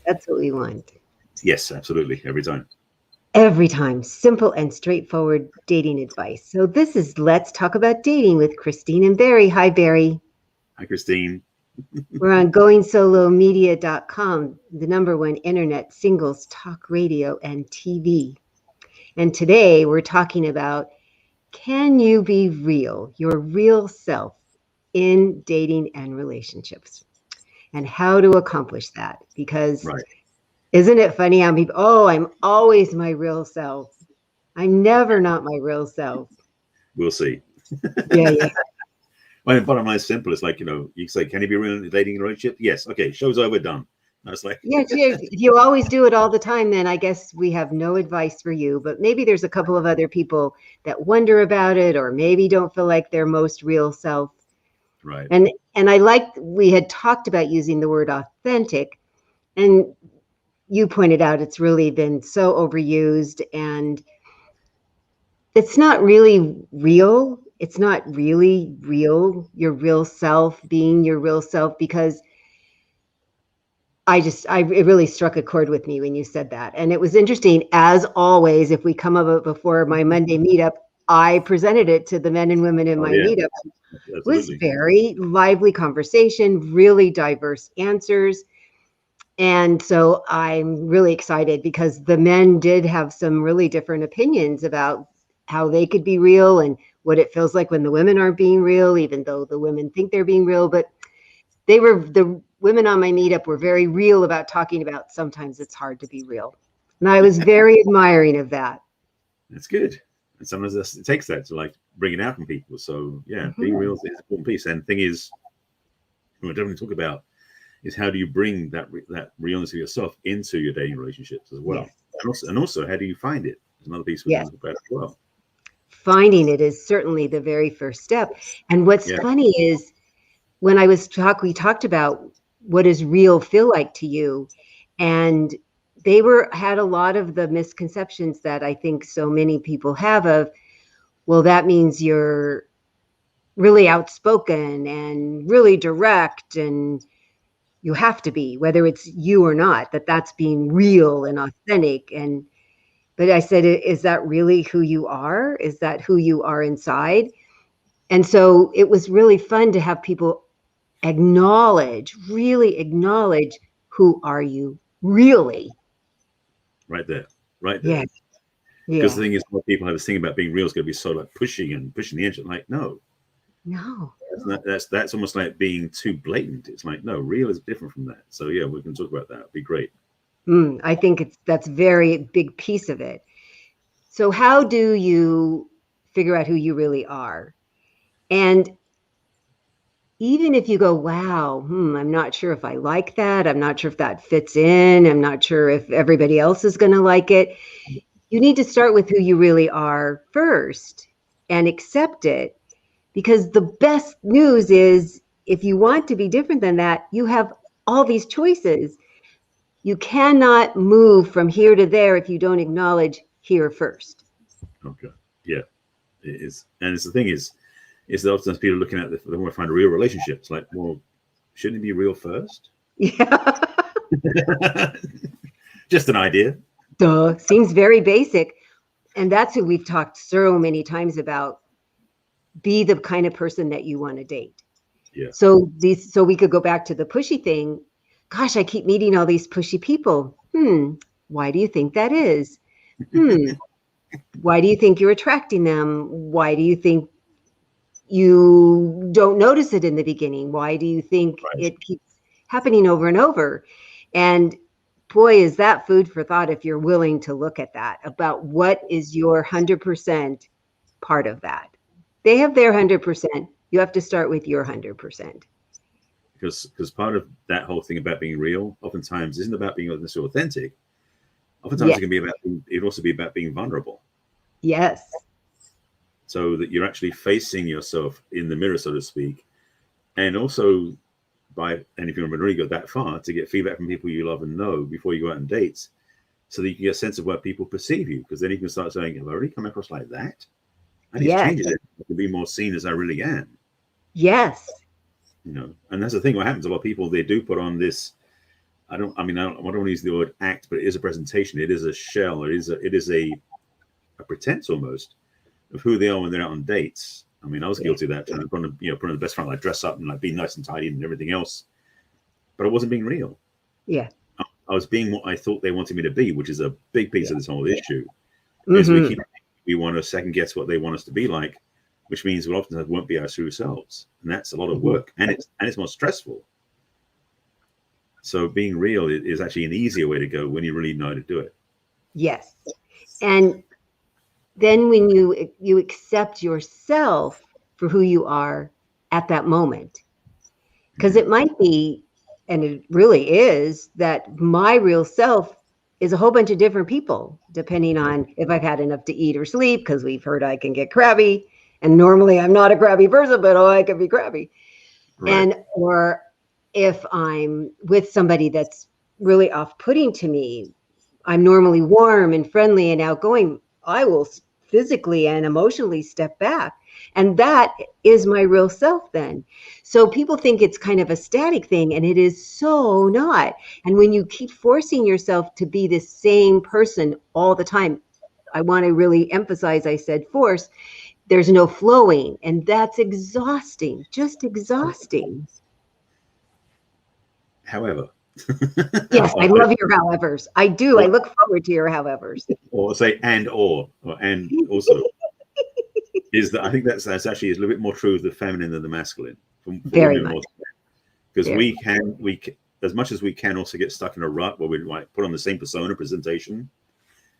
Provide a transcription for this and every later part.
That's what we want. Yes, absolutely. Every time. Every time, simple and straightforward dating advice. So this is Let's Talk About Dating with Christine and Barry. Hi, Barry. Hi, Christine. We're on goingsolomedia.com, the #1 internet singles talk radio and TV. And today we're talking about, can you be real, your real self, in dating and relationships, and how to accomplish that? Because Right. isn't it funny how people, I'm always my real self. I'm never not my real self. We'll see. Yeah. Well, the bottom line is simple. It's like, you say, can you be real in a dating relationship? Yes. Okay. Show's over. Done. That's like, Yeah, if you always do it all the time, then I guess we have no advice for you. But maybe there's a couple of other people that wonder about it, or maybe don't feel like their most real self. right. And I like, we had talked about using the word authentic, and you pointed out it's really been so overused, and it's not really real. It's not really real, your real self, being your real self, because it really struck a chord with me when you said that. And it was interesting, as always, if we come up before my Monday meetup, I presented it to the men and women in Oh, my yeah. meetup. It was Absolutely. very lively conversation, really diverse answers. And so I'm really excited because the men did have some really different opinions about how they could be real and what it feels like when the women aren't being real, even though the women think they're being real. But the women on my meetup were very real about talking about sometimes it's hard to be real. And I was very admiring of that. That's good. And sometimes it takes that to like bring it out from people. So yeah, being real is an important piece. And the thing is, what I definitely talk about is how do you bring that realness of yourself into your dating relationships as well. Yes. And also how do you find it? There's another piece we Yes. talk about as well. Finding it is certainly the very first step. And what's funny is, when we talked about what does real feel like to you, and they had a lot of the misconceptions that I think so many people have of, well, that means you're really outspoken and really direct, and you have to be, whether it's you or not, that's being real and authentic. But I said, is that really who you are? Is that who you are inside? And so it was really fun to have people really acknowledge, who are you really? Right there. Yeah. Because the thing is, what people have this thing about being real is going to be so like pushing the edge. Like, no, that's almost like being too blatant. It's like, no, real is different from that. So yeah, we can talk about that. It'd be great. I think that's very big piece of it. So how do you figure out who you really are? And even if you go, wow, I'm not sure if I like that. I'm not sure if that fits in. I'm not sure if everybody else is going to like it. You need to start with who you really are first and accept it. Because the best news is, if you want to be different than that, you have all these choices. You cannot move from here to there if you don't acknowledge here first. Okay. Yeah, it is. And it's the thing is that often people looking at they want to find a real relationship. It's like, well, shouldn't it be real first? Yeah. Just an idea. Duh. Seems very basic. And that's who we've talked so many times about. Be the kind of person that you want to date. Yeah. So we could go back to the pushy thing. Gosh, I keep meeting all these pushy people. Why do you think that is? Why do you think you're attracting them? Why do you think you don't notice it in the beginning? Why do you think it keeps happening over and over? And boy, is that food for thought if you're willing to look at that, about what is your 100% part of that. They have their 100%. You have to start with your 100%. Because part of that whole thing about being real oftentimes isn't about being necessarily authentic. Oftentimes it can also be about being vulnerable. Yes. So that you're actually facing yourself in the mirror, so to speak. And also and if you want to really go that far, to get feedback from people you love and know before you go out on dates, so that you can get a sense of where people perceive you. Because then you can start saying, have I really come across like that? I need to change it to be more seen as I really am. Yes. And that's the thing. What happens, a lot of people, they do put on this I don't want to use the word act, but it is a presentation. It is a shell. It is a pretense almost of who they are when they're out on dates. I mean, I was guilty of that. Putting on the best front, like dress up and like be nice and tidy and everything else, but I wasn't being real. Yeah. I was being what I thought they wanted me to be, which is a big piece of this whole issue. Mm-hmm. Is we want to second guess what they want us to be like, which means we often won't be our true selves, and that's a lot of work, and it's more stressful. So being real is actually an easier way to go when you really know how to do it. Yes, and then when you accept yourself for who you are at that moment, because it might be, and it really is, that my real self is a whole bunch of different people, depending on if I've had enough to eat or sleep, because we've heard I can get crabby. And normally I'm not a crabby person, but I can be crabby. Right. Or if I'm with somebody that's really off-putting to me, I'm normally warm and friendly and outgoing. I will physically and emotionally step back. And that is my real self then. So people think it's kind of a static thing, and it is so not. And when you keep forcing yourself to be the same person all the time, I want to really emphasize, I said force, there's no flowing, and that's exhausting, just exhausting. However. Yes, I love your howevers. I do. I look forward to your howevers. Or say and also. Is that I think that's actually is a little bit more true of the feminine than the masculine. Very much. Because we can as much as we can also get stuck in a rut where we like put on the same persona presentation.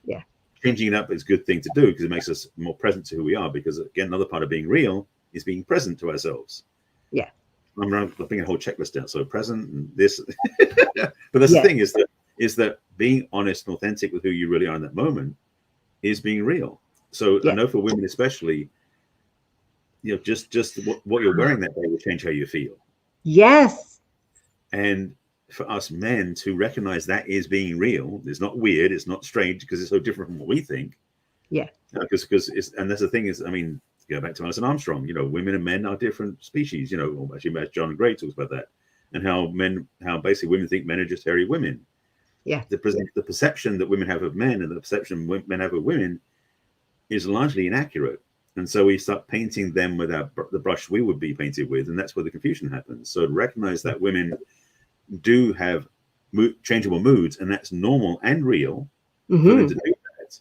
Yeah. Changing it up is a good thing to do because it makes us more present to who we are. Because again, another part of being real is being present to ourselves. Yeah. I'm bringing a whole checklist down. So present and this, but that's the thing is that being honest and authentic with who you really are in that moment is being real. So I know for women especially, just what you're wearing that day will change how you feel. Yes. And for us men to recognize that is being real, it's not weird, it's not strange because it's so different from what we think. Yeah. Because and that's the thing is, I mean, go back to Alison Armstrong, women and men are different species, actually John Gray talks about that and how basically women think men are just hairy women. Yeah. The perception that women have of men and the perception men have of women is largely inaccurate. And so we start painting them with the brush we would be painted with, and that's where the confusion happens. So to recognize that women do have changeable moods, and that's normal and real for them to do that.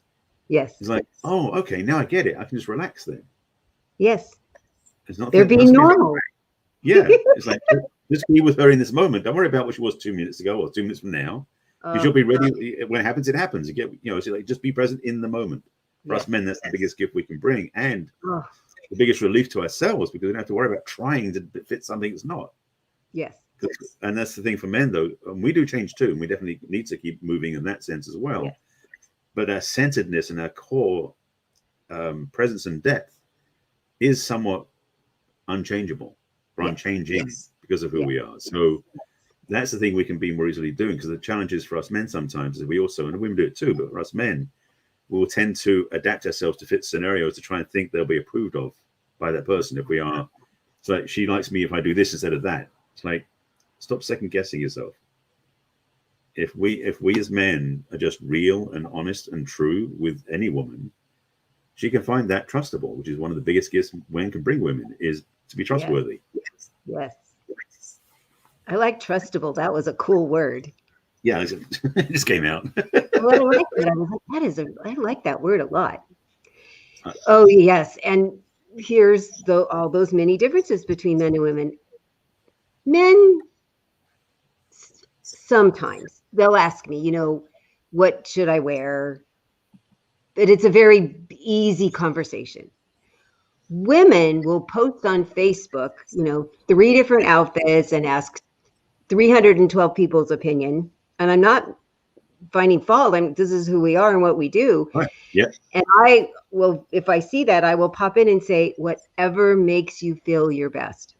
Yes. It's like, oh, okay, now I get it. I can just relax then. Yes. It's not they're being normal. Yeah. It's like, just be with her in this moment. Don't worry about what she was 2 minutes ago or 2 minutes from now. Because you'll be ready. When it happens, it happens. You get, it's like, just be present in the moment. For us men, that's the biggest gift we can bring, and the biggest relief to ourselves because we don't have to worry about trying to fit something that's not. Yes. And that's the thing for men, though. And we do change too, and we definitely need to keep moving in that sense as well. Yes. But our centeredness and our core presence and depth is somewhat unchangeable or unchanging because of who we are. So that's the thing we can be more easily doing, because the challenges for us men sometimes is we also, and women do it too, but for us men, we'll tend to adapt ourselves to fit scenarios to try and think they'll be approved of by that person. If we are, it's like, she likes me if I do this instead of that. It's like, stop second guessing yourself. If we as men are just real and honest and true with any woman, she can find that trustable, which is one of the biggest gifts men can bring women, is to be trustworthy. Yes. I like trustable. That was a cool word. Yeah, it just came out. Well, I like that. I was like, I like that word a lot. Oh, yes. And here's all those many differences between men and women. Men, sometimes they'll ask me, what should I wear? But it's a very easy conversation. Women will post on Facebook, 3 different outfits and ask 312 people's opinion. And I'm not finding fault. This is who we are and what we do. Right. Yeah. And I will, if I see that, I will pop in and say, whatever makes you feel your best.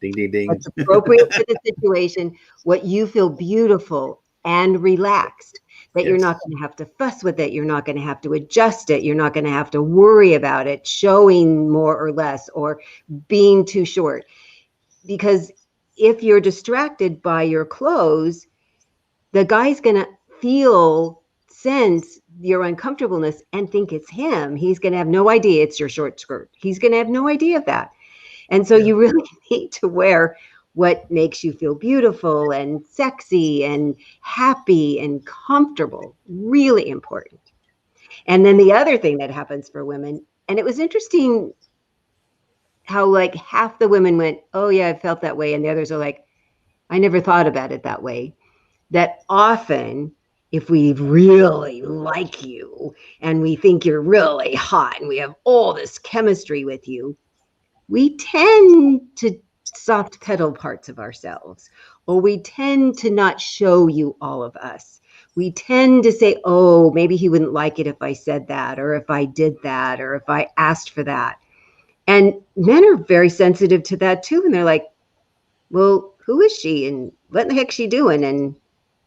Ding, ding, ding. What's appropriate for the situation, what you feel beautiful and relaxed, that you're not going to have to fuss with it. You're not going to have to adjust it. You're not going to have to worry about it showing more or less or being too short. Because if you're distracted by your clothes, the guy's going to sense your uncomfortableness and think it's him. He's going to have no idea it's your short skirt. He's going to have no idea of that. And so you really need to wear what makes you feel beautiful and sexy and happy and comfortable. Really important. And then the other thing that happens for women, and it was interesting how like half the women went, oh yeah, I felt that way. And the others are like, I never thought about it that way. That often, if we really like you and we think you're really hot and we have all this chemistry with you, we tend to soft pedal parts of ourselves, or we tend to not show you all of us. We tend to say, oh, maybe he wouldn't like it if I said that, or if I did that, or if I asked for that. And men are very sensitive to that too. And they're like, well, who is she? And what the heck is she doing? And,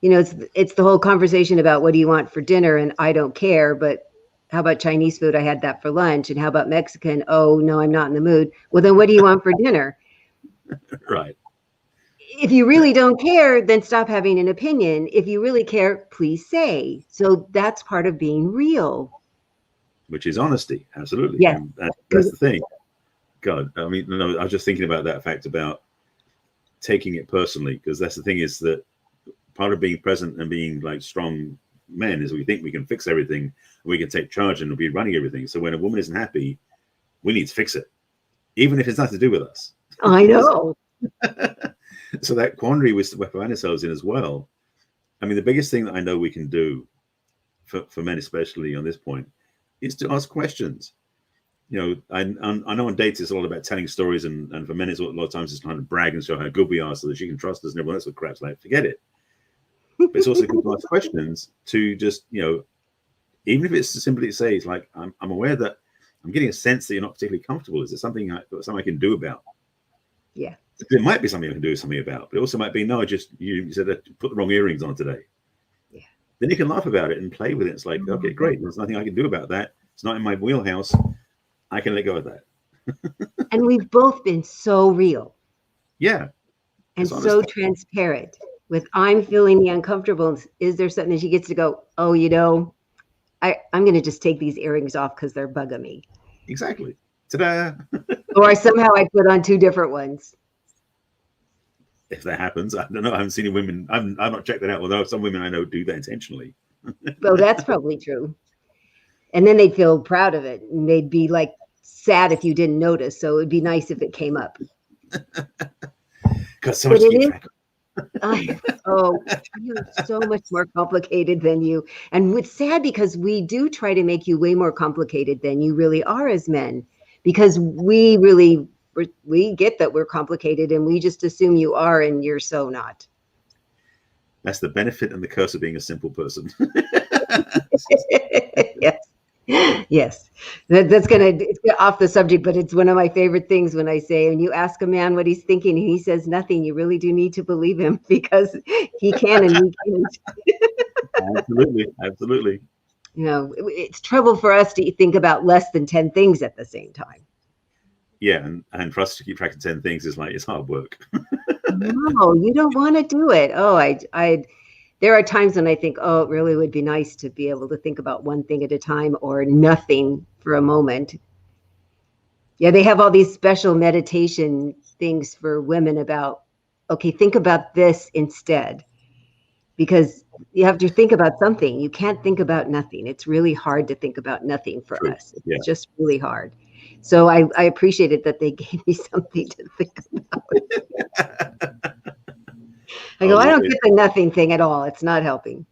you know, it's the whole conversation about what do you want for dinner? And I don't care, but how about Chinese food? I had that for lunch. And how about Mexican? Oh, no, I'm not in the mood. Well, then what do you want for dinner? Right. If you really don't care, then stop having an opinion. If you really care, please say. So that's part of being real. Which is honesty. Absolutely. Yes. And that's the thing. God, I mean, no, I was just thinking about that fact about taking it personally, because that's the thing, is that part of being present and being like strong men is we think we can fix everything and we can take charge and be running everything. So when a woman isn't happy, we need to fix it, even if it's nothing to do with us. I know. So that quandary we find ourselves in as well. I mean, the biggest thing that I know we can do for men, especially on this point, is to ask questions. You know, I know on dates it's all about telling stories, and for men it's a lot of times it's trying to brag and show how good we are so that she can trust us, and everyone else with crap's like, forget it. But it's also good to ask questions to just, you know, even if it's simply to say, it's like, I'm aware that I'm getting a sense that you're not particularly comfortable. Is there something I can do about? Yeah. There might be something I can do something about, but it also might be, no, just you said put the wrong earrings on today. Yeah. Then you can laugh about it and play with it. It's like, okay, great. There's nothing I can do about that. It's not in my wheelhouse. I can let go of that. And we've both been so real. Yeah. And so transparent with, I'm feeling the uncomfortable. Is there something that she gets to go, oh, you know, I'm going to just take these earrings off because they're bugging me. Exactly. Ta-da. Or somehow I put on two different ones. If that happens, I don't know. I haven't seen any women. I've not checked that out. Although some women I know do that intentionally. Well, that's probably true. And then they'd feel proud of it, and they'd be like sad if you didn't notice. So it'd be nice if it came up. Got so much to keep track of. You're so much more complicated than you. And it's sad because we do try to make you way more complicated than you really are as men, because we get that we're complicated and we just assume you are, and you're so not. That's the benefit and the curse of being a simple person. Yes. That's going to get off the subject, but it's one of my favorite things when I say, when you ask a man what he's thinking and he says nothing, you really do need to believe him, because he can and he can't. Absolutely. You know, it's trouble for us to think about less than 10 things at the same time. Yeah, and for us to keep track of 10 things is like, it's hard work. No, you don't want to do it. Oh, there are times when I think, oh, it really would be nice to be able to think about one thing at a time, or nothing for a moment. Yeah, they have all these special meditation things for women about, okay, think about this instead, because you have to think about something. You can't think about nothing. It's really hard to think about nothing for us. It's just really hard. So I appreciated that they gave me something to think about. I go, I don't get the nothing thing at all. It's not helping.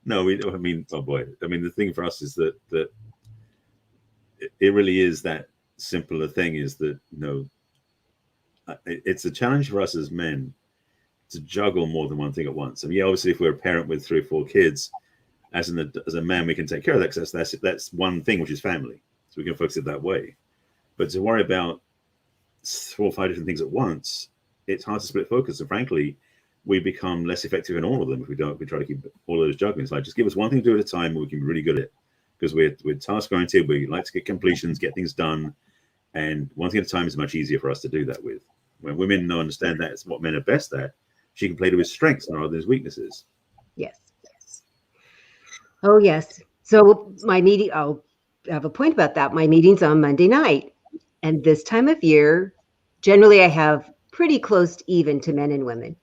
No, I mean, oh boy. I mean, the thing for us is that it really is that simpler thing, is that, you know, it's a challenge for us as men to juggle more than one thing at once. I mean, obviously, if we're a parent with 3 or 4 kids, as a man, we can take care of that, because that's one thing, which is family. So we can focus it that way. But to worry about 4 or 5 different things at once, it's hard to split focus. And frankly, we become less effective in all of them if we try to keep all of those juggling. It's like, just give us one thing to do at a time, and we can be really good at it, because we're task oriented. We like to get completions, get things done, and one thing at a time is much easier for us to do that with. When women understand that it's what men are best at, she can play to his strengths rather than his weaknesses. Yes. Oh, yes. So my meeting, I'll have a point about that. My meeting's on Monday night. And this time of year, generally I have pretty close to even to men and women.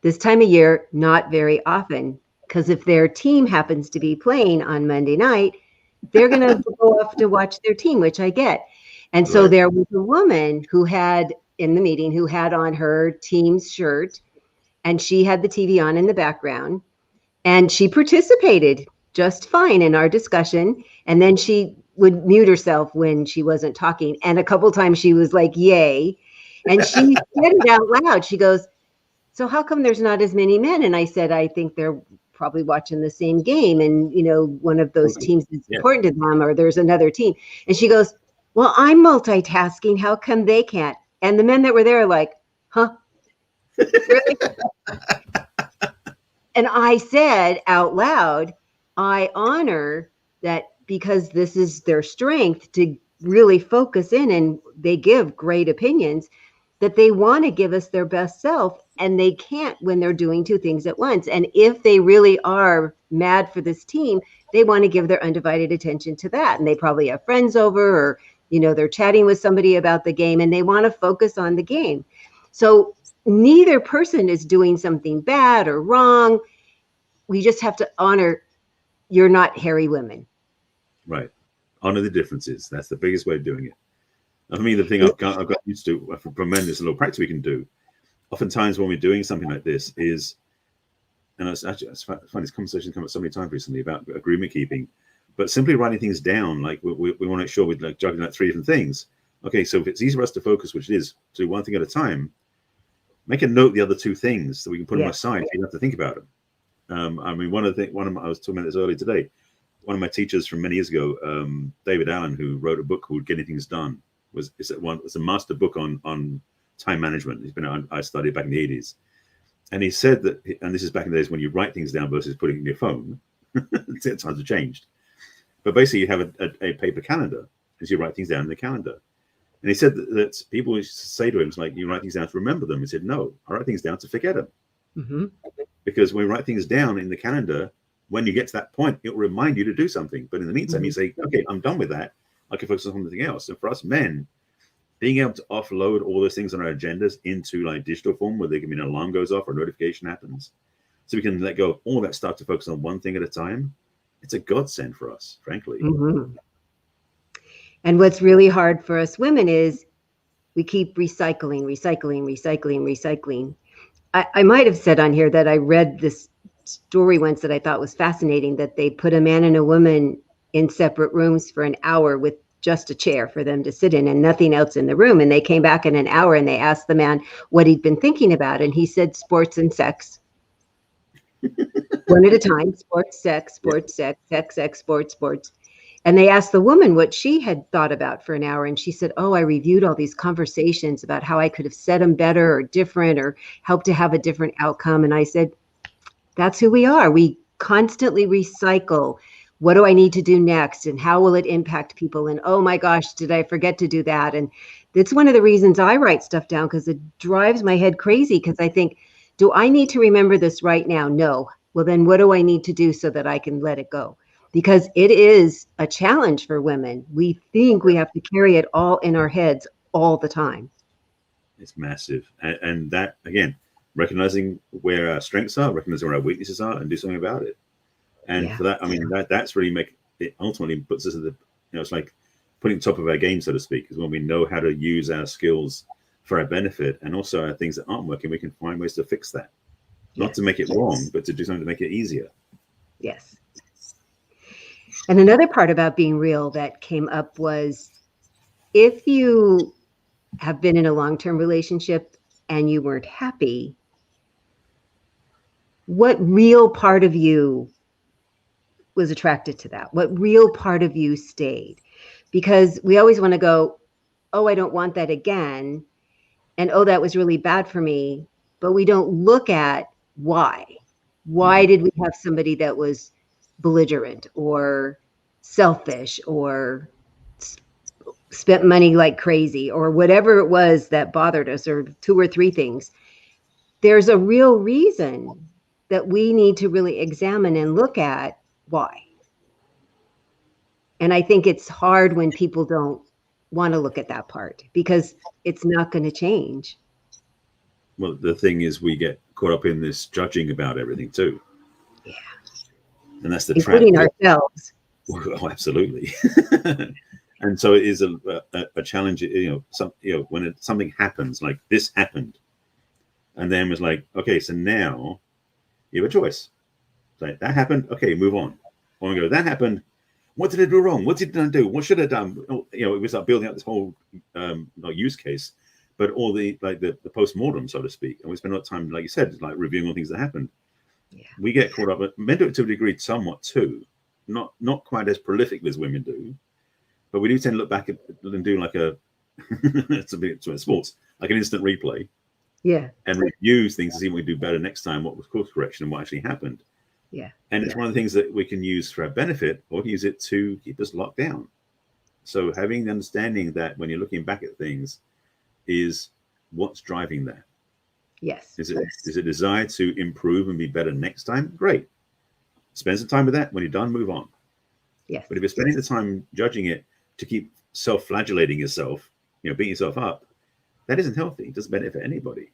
This time of year, not very often, because if their team happens to be playing on Monday night, they're going to go off to watch their team, which I get. And so Right. there was a woman who had in the meeting who had on her team's shirt, and she had the TV on in the background, and she participated just fine in our discussion. And then she would mute herself when she wasn't talking. And a couple times she was like, yay. And she said it out loud. She goes, so how come there's not as many men? And I said, I think they're probably watching the same game. And, one of those teams is important to them, or there's another team. And she goes, well, I'm multitasking. How come they can't? And the men that were there are like, huh? Really? And I said out loud, I honor that because this is their strength to really focus in, and they give great opinions, that they want to give us their best self, and they can't when they're doing two things at once. And if they really are mad for this team, they want to give their undivided attention to that. And they probably have friends over, or, they're chatting with somebody about the game, and they want to focus on the game. So neither person is doing something bad or wrong. We just have to honor you're not hairy women. Right. Honor the differences. That's the biggest way of doing it. I mean, the thing I've got used to from men, there's a little practice we can do. Oftentimes when we're doing something like this is, and it's find this conversation come up so many times recently about agreement keeping, but simply writing things down, like we want to make sure we're like juggling like three different things. Okay, so if it's easy for us to focus, which it is, to do one thing at a time, make a note of the other two things so we can put them aside. You don't have to think about them. I mean, I was talking about this earlier today. One of my teachers from many years ago, David Allen, who wrote a book called Getting Things Done, it's a master book on time management. I studied back in the 80s. And he said that, and this is back in the days when you write things down versus putting it in your phone. Times have changed. But basically you have a paper calendar as you write things down in the calendar. And he said that people used to say to him, it's like, you write things down to remember them. He said, no, I write things down to forget them. Mm-hmm. Because when we write things down in the calendar, when you get to that point, it will remind you to do something. But in the meantime, you say, okay, I'm done with that. I can focus on something else. And for us men, being able to offload all those things on our agendas into like digital form, where they can mean an alarm goes off or a notification happens, so we can let go of all that stuff to focus on one thing at a time. It's a godsend for us, frankly. Mm-hmm. And what's really hard for us women is we keep recycling. I might have said on here that I read this story once that I thought was fascinating, that they put a man and a woman in separate rooms for an hour with just a chair for them to sit in and nothing else in the room. And they came back in an hour and they asked the man what he'd been thinking about. And he said, sports and sex. One at a time, sports, sex, sports. And they asked the woman what she had thought about for an hour. And she said, oh, I reviewed all these conversations about how I could have said them better or different or helped to have a different outcome. And I said, that's who we are. We constantly recycle. What do I need to do next? And how will it impact people? And oh my gosh, did I forget to do that? And it's one of the reasons I write stuff down, because it drives my head crazy, because I think, do I need to remember this right now? No. Well, then what do I need to do so that I can let it go? Because it is a challenge for women. We think we have to carry it all in our heads all the time. It's massive. And that, again, recognizing where our strengths are, recognizing where our weaknesses are, and do something about it. And for that, I mean, that's really it ultimately puts us at the, it's like putting the top of our game, so to speak, is when we know how to use our skills for our benefit, and also our things that aren't working, we can find ways to fix that. Not to make it wrong, but to do something to make it easier. Yes. And another part about being real that came up was, if you have been in a long-term relationship and you weren't happy, what real part of you was attracted to that? What real part of you stayed? Because we always want to go, oh, I don't want that again. And oh, that was really bad for me. But we don't look at why. Why did we have somebody that was belligerent or selfish or spent money like crazy or whatever it was that bothered us, or two or three things? There's a real reason that we need to really examine and look at why. And I think it's hard when people don't want to look at that part because it's not going to change. Well, the thing is, we get caught up in this judging about everything too. Yeah. And that's the including trap. Ourselves. Oh, absolutely. And so it is a challenge, when something happens, like this happened, and then was like, okay, so now you have a choice. Like, that happened, okay, move on. Or we go, that happened, what did I do wrong? What did I do? What should I have done? It was like building up this whole not use case, but all the post-mortem, so to speak. And we spend a lot of time, like you said, like reviewing all things that happened. Yeah. We get caught up, men do it to a degree somewhat too, not quite as prolifically as women do. But we do tend to look back at and do like it's a bit sports, like an instant replay. Yeah. And review things to see what we do better next time, what was course correction and what actually happened. Yeah. And it's one of the things that we can use for our benefit or use it to keep us locked down. So having the understanding that when you're looking back at things is what's driving that. Yes. Is it a desire to improve and be better next time? Great. Spend some time with that. When you're done, move on. Yes. But if you're spending the time judging it to keep self-flagellating yourself, beating yourself up, that isn't healthy. It doesn't benefit anybody.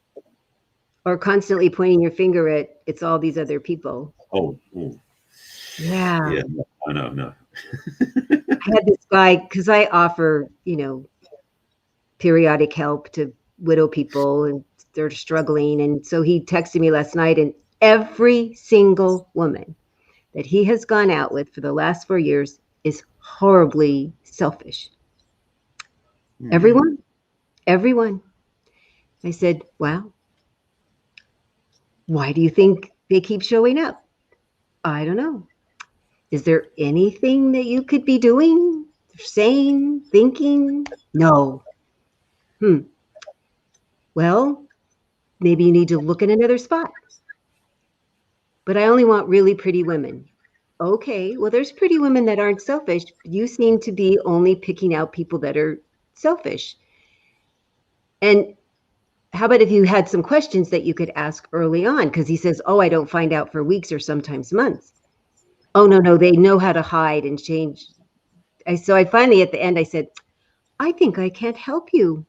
Or constantly pointing your finger at it's all these other people. Oh. Yeah. Yeah. I know. No. I had this guy, because I offer, periodic help to widow people and they're struggling. And so he texted me last night, and every single woman that he has gone out with for the last 4 years is horribly selfish. Everyone. I said, wow. Why do you think they keep showing up? I don't know. Is there anything that you could be doing, saying, thinking? No. Well, maybe you need to look in another spot. But I only want really pretty women. Okay, well, there's pretty women that aren't selfish. You seem to be only picking out people that are selfish. And how about if you had some questions that you could ask early on? Because he says, oh, I don't find out for weeks or sometimes months. Oh, no, they know how to hide and change. So I finally, at the end, I said, I think I can't help you.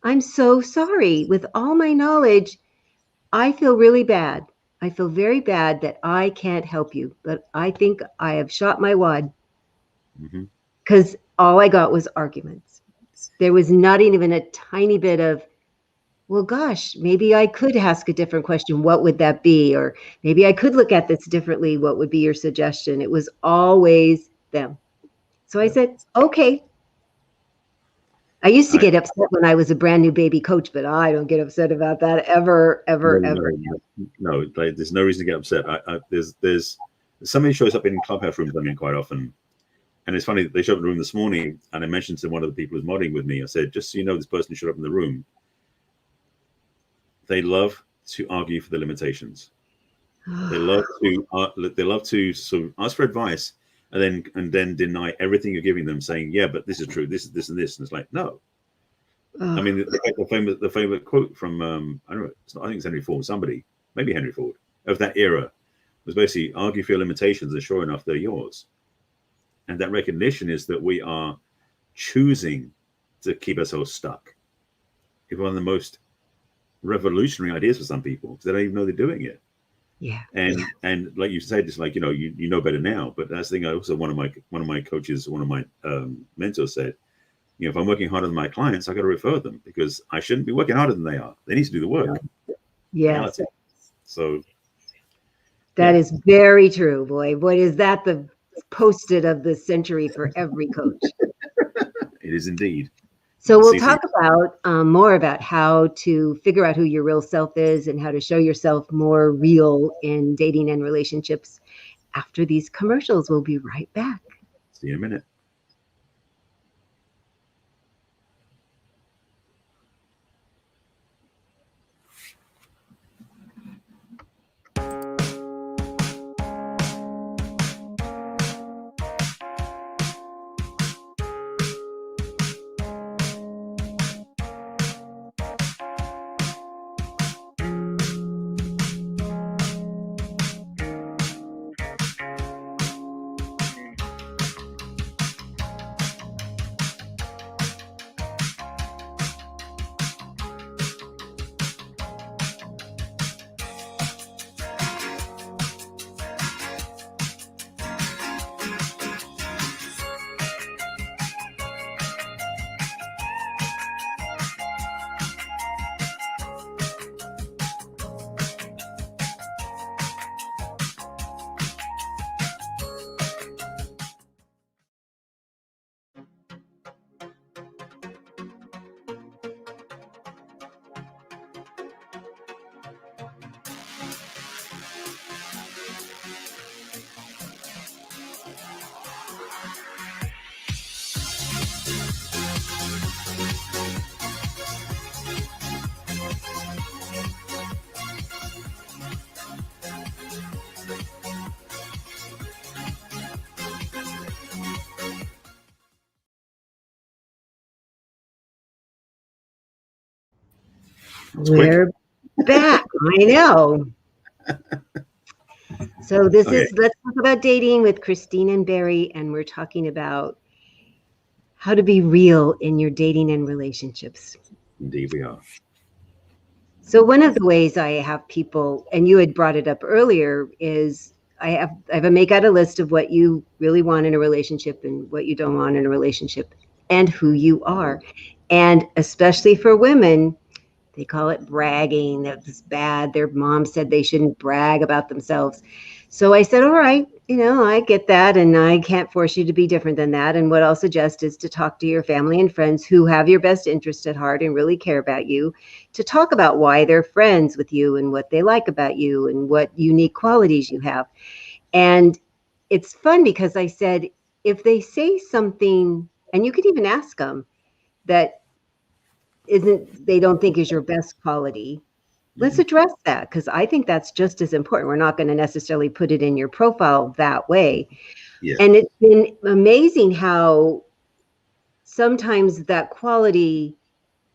I'm so sorry. With all my knowledge, I feel really bad. I feel very bad that I can't help you, but I think I have shot my wad because all I got was arguments. There was not even a tiny bit of, well, gosh, maybe I could ask a different question. What would that be? Or maybe I could look at this differently. What would be your suggestion? It was always them. So I said, okay. I used to get upset when I was a brand new baby coach, but I don't get upset about that ever. No, there's no reason to get upset. There's somebody shows up in clubhouse rooms quite often. And it's funny, they showed up in the room this morning, and I mentioned to one of the people who's modding with me, I said, just so you know, this person who showed up in the room, they love to argue for the limitations. They love to sort of ask for advice and then deny everything you're giving them, saying, yeah, but this is true, this is this and this. And it's like, no. I mean, the favorite quote from I don't know, I think it's Henry Ford, maybe Henry Ford, of that era, was basically argue for your limitations, and sure enough, they're yours. And that recognition is that we are choosing to keep ourselves stuck. It's one of the most revolutionary ideas for some people because they don't even know they're doing it. Yeah. And like you said, it's like, you know better now. But that's the thing. Also, one of my coaches, one of my mentors said, if I'm working harder than my clients, I got to refer them because I shouldn't be working harder than they are. They need to do the work. Yeah. So that is very true, boy. Boy, is that the post-it of the century for every coach. It is indeed. So we'll talk about more about how to figure out who your real self is and how to show yourself more real in dating and relationships after these commercials. We'll be right back. See you in a minute. We're back. I know. So this is, let's talk about dating with Christine and Barry, and we're talking about how to be real in your dating and relationships. Indeed we are. So one of the ways I have people, and you had brought it up earlier, is I have a make out a list of what you really want in a relationship and what you don't want in a relationship and who you are. And especially for women, they call it bragging. That's bad. Their mom said they shouldn't brag about themselves. So I said, all right, I get that, and I can't force you to be different than that. And what I'll suggest is to talk to your family and friends who have your best interest at heart and really care about you, to talk about why they're friends with you and what they like about you and what unique qualities you have. And it's fun because I said, if they say something, and you could even ask them that they don't think is your best quality, let's address that, because I think that's just as important. We're not going to necessarily put it in your profile that way. Yeah. And it's been amazing how sometimes that quality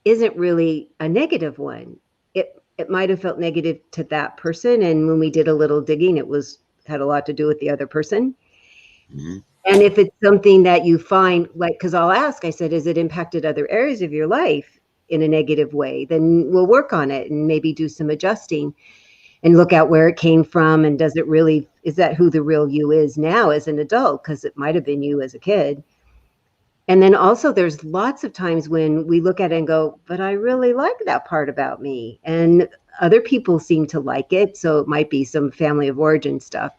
isn't really a negative one. It might have felt negative to that person, and when we did a little digging, had a lot to do with the other person. Mm-hmm. And if it's something that you find, like, because I'll ask, I said, has it impacted other areas of your life in a negative way? Then we'll work on it and maybe do some adjusting and look at where it came from. And is that who the real you is now as an adult? Because it might have been you as a kid. And then also there's lots of times when we look at it and go, but I really like that part about me. And other people seem to like it. So it might be some family of origin stuff.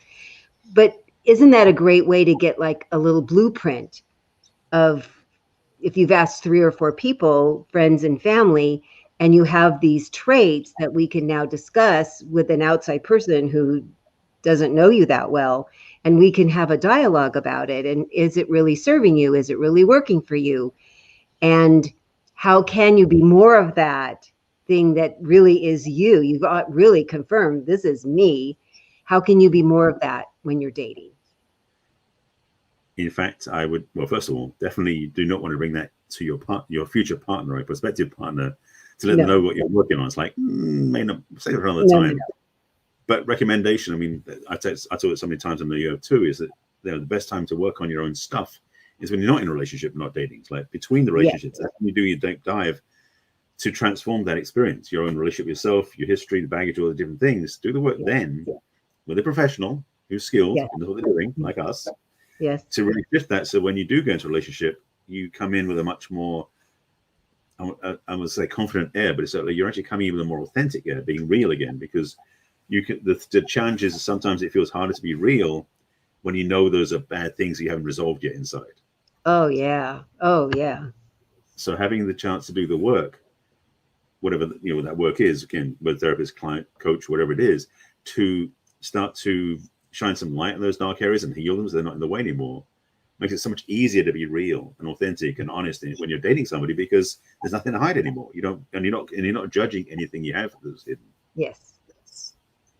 But isn't that a great way to get like a little blueprint of, if you've asked 3 or 4 people, friends and family, and you have these traits that we can now discuss with an outside person who doesn't know you that well, and we can have a dialogue about it. And is it really serving you? Is it really working for you? And how can you be more of that thing that really is you? You've got really confirmed, this is me. How can you be more of that when you're dating? In fact, I would, well, first of all, definitely do not want to bring that to your future partner or prospective partner, to let them know what you're working on. It's like, may not say it another time. No. But recommendation, I mean, I told it so many times in the year too, is that the best time to work on your own stuff is when you're not in a relationship, not dating. It's like between the relationships, that's when you do your deep dive to transform that experience, your own relationship with yourself, your history, the baggage, all the different things. Do the work then with a professional who's skilled and knows what they're doing, like us. Yes. To really shift that, so when you do go into a relationship, you come in with a much more, I would say, confident air, but it's like you're actually coming in with a more authentic air, being real again, because you can. The challenge is sometimes it feels harder to be real when you know those are bad things you haven't resolved yet inside. Oh yeah. So having the chance to do the work, whatever that work is, again, whether therapist, client, coach, whatever it is, to start to shine some light on those dark areas and heal them so they're not in the way anymore, makes it so much easier to be real and authentic and honest when you're dating somebody, because there's nothing to hide anymore. You're not judging anything you have that's hidden. Yes.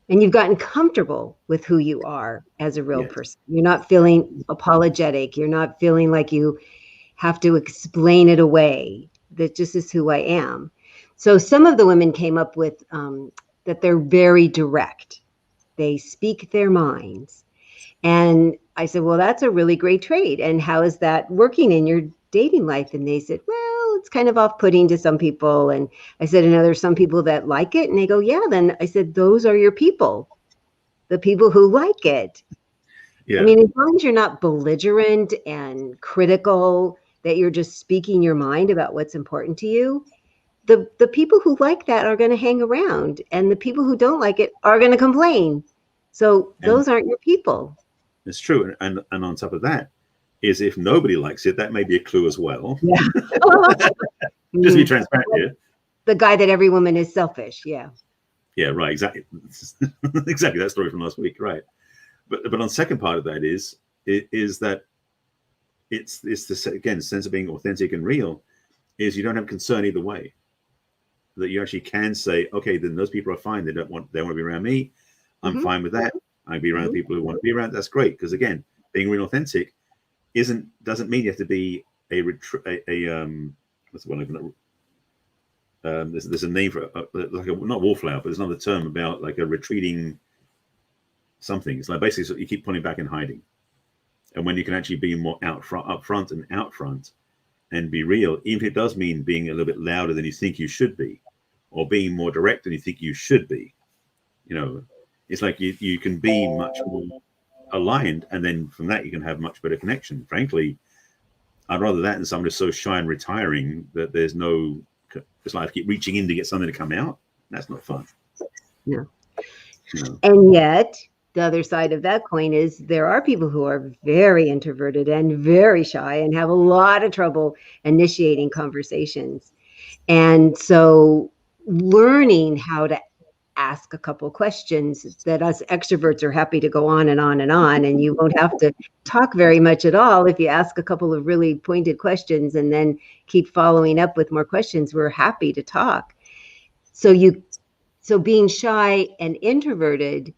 And you've gotten comfortable with who you are as a real person. You're not feeling apologetic. You're not feeling like you have to explain it away. That just is who I am. So some of the women came up with that they're very direct. They speak their minds. And I said, well, that's a really great trait. And how is that working in your dating life? And they said, well, it's kind of off-putting to some people. And I said, and there's some people that like it. And they go, yeah. Then I said, those are your people, the people who like it. Yeah. I mean, as long as you're not belligerent and critical, that you're just speaking your mind about what's important to you, the people who like that are going to hang around, and the people who don't like it are going to complain. So those aren't your people. It's true. And on top of that is, if nobody likes it, that may be a clue as well. Yeah. Just be transparent here. The guy that every woman is selfish. Yeah. Yeah, right. Exactly. Exactly. That story from last week. Right. But on the second part of that is that it's this, again, sense of being authentic and real, is you don't have concern either way. That you actually can say, okay, then those people are fine. They want to be around me. I'm fine with that. I be around the people who want to be around. That's great. Because again, being real authentic doesn't mean you have to be what's the one? there's a name for it, like not wallflower, but there's another term about like a retreating something. It's like basically so you keep pulling back and hiding. And when you can actually be more up front and be real, even if it does mean being a little bit louder than you think you should be, or being more direct than you think you should be, it's like you can be much more aligned, and then from that you can have much better connection. Frankly, I'd rather that than someone who's so shy and retiring that there's no, it's like I keep reaching in to get something to come out. That's not fun. No. And yet the other side of that coin is there are people who are very introverted and very shy and have a lot of trouble initiating conversations. And so learning how to ask a couple questions that us extroverts are happy to go on and on and on, and you won't have to talk very much at all if you ask a couple of really pointed questions and then keep following up with more questions. We're happy to talk. So being shy and introverted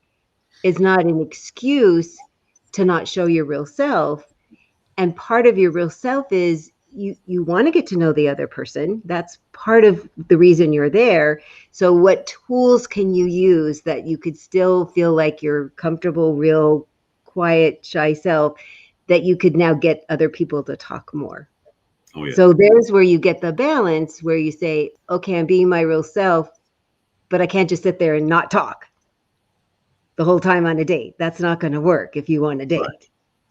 is not an excuse to not show your real self. And part of your real self is you want to get to know the other person. That's part of the reason you're there. So what tools can you use that you could still feel like your comfortable, real, quiet, shy self, that you could now get other people to talk more? Oh, yeah. So there's where you get the balance where you say, okay, I'm being my real self, but I can't just sit there and not talk the whole time on a date. That's not going to work if you want a date.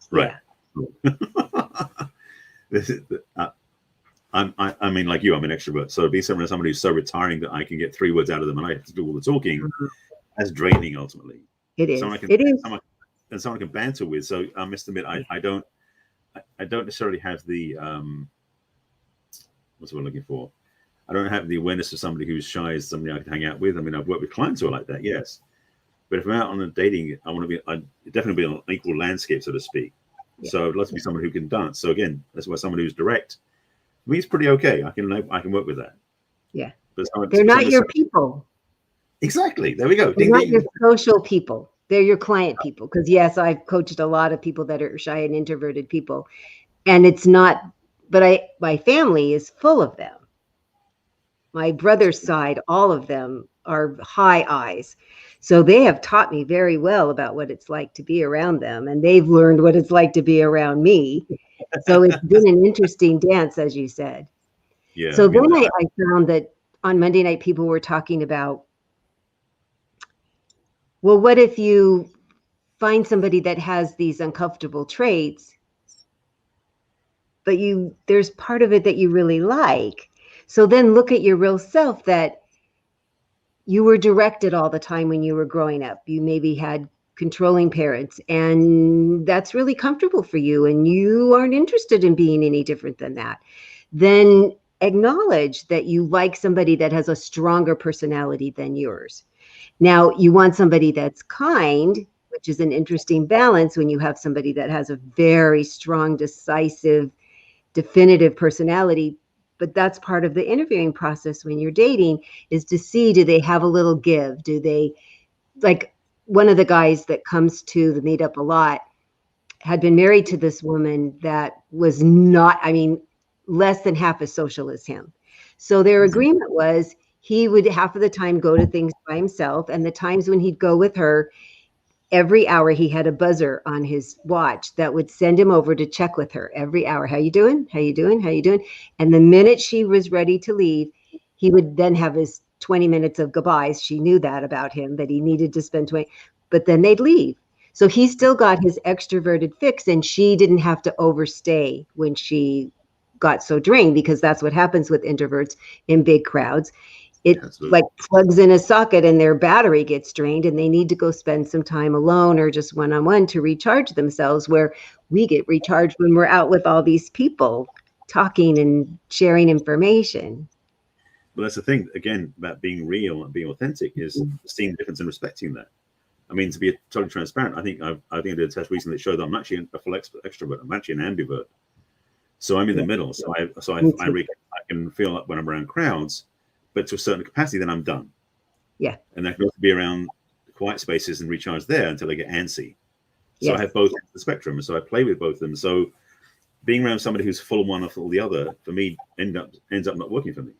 Right. Yeah. This is, I mean, like you, I'm an extrovert. So to be somebody who's so retiring that I can get 3 words out of them and I have to do all the talking, that's draining ultimately. It is. Someone can banter with. So I must admit, I don't necessarily have the what's what I'm looking for. I don't have the awareness of somebody who's shy as somebody I can hang out with. I mean, I've worked with clients who are like that, yes. But if I'm out on a dating, I'd definitely be on an equal landscape, so to speak. Yeah. So I'd love to be someone who can dance. So again, that's why someone who's direct, I mean, it's pretty okay. I can work with that. Yeah. But they're not your people. Exactly. There we go. They're not your social people. They're your client people. Because yes, I've coached a lot of people that are shy and introverted people. And it's not, but my family is full of them. My brother's side, all of them are high eyes. So they have taught me very well about what it's like to be around them. And they've learned what it's like to be around me. So it's been an interesting dance, as you said. Yeah. So then I found that on Monday night, people were talking about, well, what if you find somebody that has these uncomfortable traits, but there's part of it that you really like. So then look at your real self, that you were directed all the time when you were growing up. You maybe had controlling parents, and that's really comfortable for you, and you aren't interested in being any different than that. Then acknowledge that you like somebody that has a stronger personality than yours. Now, you want somebody that's kind, which is an interesting balance when you have somebody that has a very strong, decisive, definitive personality. But that's part of the interviewing process when you're dating, is to see, do they have a little give? Do they, like one of the guys that comes to the meetup a lot had been married to this woman that was not, I mean, less than half as social as him. So their agreement was he would half of the time go to things by himself. And the times when he'd go with her, every hour he had a buzzer on his watch that would send him over to check with her every hour. How you doing? How you doing? How you doing? And the minute she was ready to leave, he would then have his 20 minutes of goodbyes. She knew that about him, that he needed to spend 20, but then they'd leave. So he still got his extroverted fix, and she didn't have to overstay when she got so drained, because that's what happens with introverts in big crowds. It like plugs in a socket and their battery gets drained, and they need to go spend some time alone or just one-on-one to recharge themselves, where we get recharged when we're out with all these people talking and sharing information. Well, that's the thing, again, about being real and being authentic, is seeing the difference and respecting that. I mean, to be totally transparent, I think I did a test recently that showed that I'm actually a full extrovert. I'm actually an ambivert. So I'm in the middle. So I can feel like when I'm around crowds, but to a certain capacity, then I'm done. Yeah. And I can also be around quiet spaces and recharge there until I get antsy. So I have both ends of the spectrum. So I play with both of them. So being around somebody who's full of one or full of the other, for me, ends up not working for me.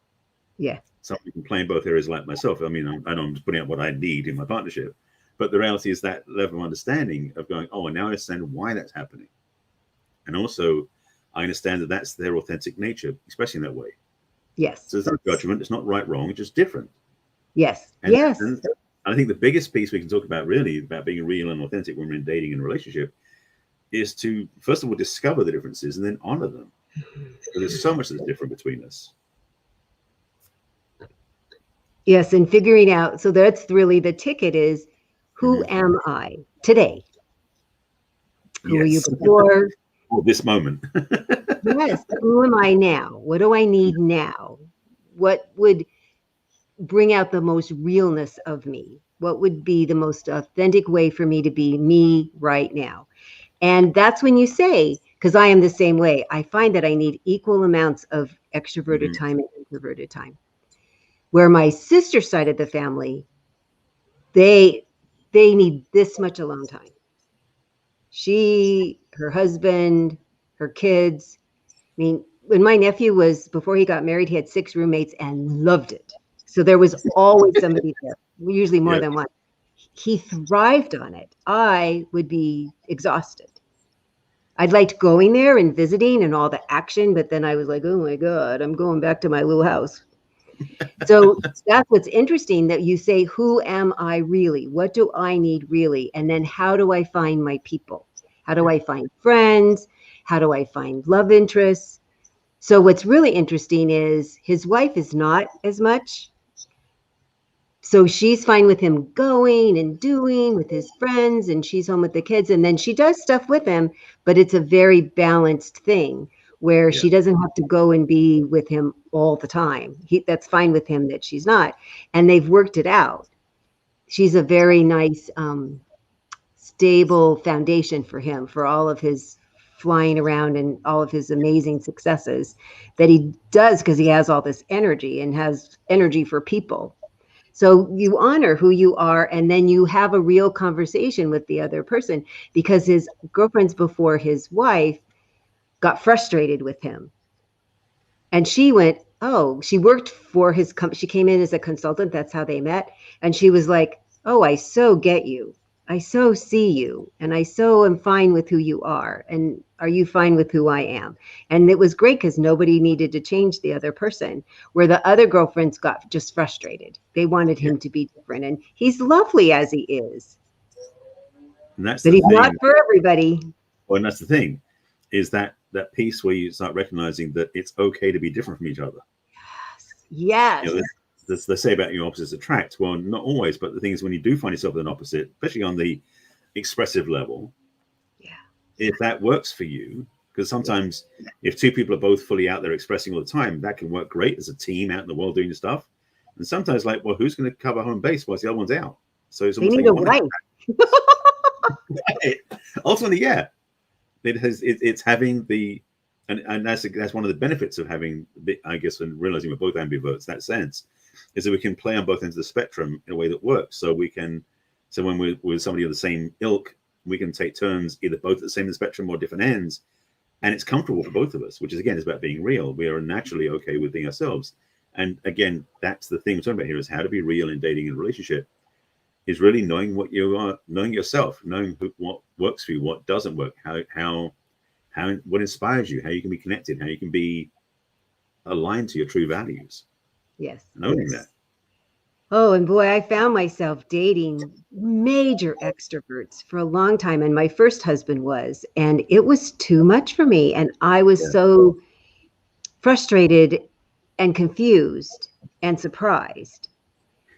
Yeah. somebody can play in both areas like myself. I mean, I'm just putting out what I need in my partnership. But the reality is that level of understanding of going, oh, and now I understand why that's happening. And also, I understand that that's their authentic nature, especially in that way. Yes. So there's no judgment. It's not right, wrong. It's just different. Yes. And, yes. And I think the biggest piece we can talk about really about being real and authentic when we're in dating and relationship is to, first of all, discover the differences and then honor them. Because there's so much that's different between us. Yes. And figuring out, so that's really the ticket is, who am I today? Who were you before? Or this moment. Yes. Who am I now? What do I need now? What would bring out the most realness of me? What would be the most authentic way for me to be me right now? And that's when you say, because I am the same way, I find that I need equal amounts of extroverted time and introverted time. Where my sister's side of the family, they need this much alone time. She, her husband, her kids. I mean, when my nephew was, before he got married, he had 6 roommates and loved it. So there was always somebody there, usually more than one. He thrived on it. I would be exhausted. I'd liked going there and visiting and all the action, but then I was like, oh my God, I'm going back to my little house. So that's what's interesting, that you say, who am I really? What do I need really? And then how do I find my people? How do I find friends? How do I find love interests? So what's really interesting is his wife is not as much. So she's fine with him going and doing with his friends, and she's home with the kids. And then she does stuff with him, but it's a very balanced thing where she doesn't have to go and be with him all the time. That's fine with him that she's not. And they've worked it out. She's a very nice, stable foundation for him, for all of his flying around and all of his amazing successes that he does, because he has all this energy and has energy for people. So you honor who you are, and then you have a real conversation with the other person, because his girlfriends before his wife got frustrated with him. And she went, oh, she worked for his company. She came in as a consultant. That's how they met. And she was like, oh, I so get you. I so see you. And I so am fine with who you are. And are you fine with who I am? And it was great because nobody needed to change the other person, where the other girlfriends got just frustrated. They wanted him to be different. And he's lovely as he is. And that's but he's not for everybody. Well, and that's the thing, is that piece where you start recognizing that it's okay to be different from each other. Yes. You know, they say about your opposites attract. Well, not always, but the thing is, when you do find yourself with an opposite, especially on the expressive level, if that works for you, because sometimes if 2 people are both fully out there expressing all the time, that can work great as a team out in the world doing stuff. And sometimes, like, well, who's going to cover home base whilst the other one's out? So it's almost they need a wife. Right. Ultimately, it's having the, and that's one of the benefits of having, I guess, and realizing we're both ambiverts. That sense is that we can play on both ends of the spectrum in a way that works. So we can, so when we're with somebody of the same ilk, we can take turns either both at the same spectrum or different ends, and it's comfortable for both of us. Which is, again, is about being real. We are naturally okay with being ourselves. And again, that's the thing we're talking about here, is how to be real in dating and relationship. Is really knowing what you are, knowing yourself, knowing what works for you, what doesn't work, how what inspires you, how you can be connected, how you can be aligned to your true values. Yes. Knowing that. Oh, and boy, I found myself dating major extroverts for a long time. And my first husband was, and it was too much for me. And I was so frustrated and confused and surprised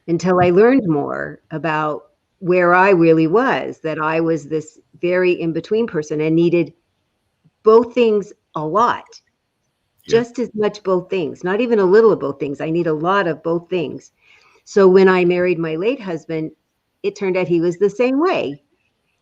until I learned more about where I really was, that I was this very in-between person and needed both things a lot, just as much both things, not even a little of both things. I need a lot of both things. So when I married my late husband, it turned out he was the same way.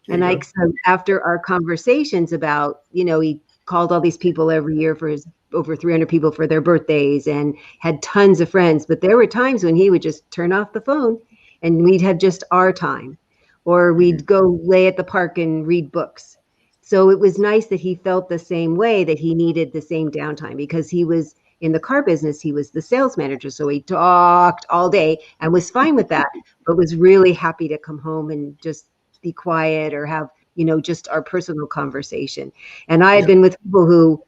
And so after our conversations about, he called all these people every year for his over 300 people for their birthdays and had tons of friends. But there were times when he would just turn off the phone and we'd have just our time, or we'd go lay at the park and read books. So it was nice that he felt the same way, that he needed the same downtime, because he was in the car business, he was the sales manager. So he talked all day and was fine with that, but was really happy to come home and just be quiet or have, just our personal conversation. And I had been with people who,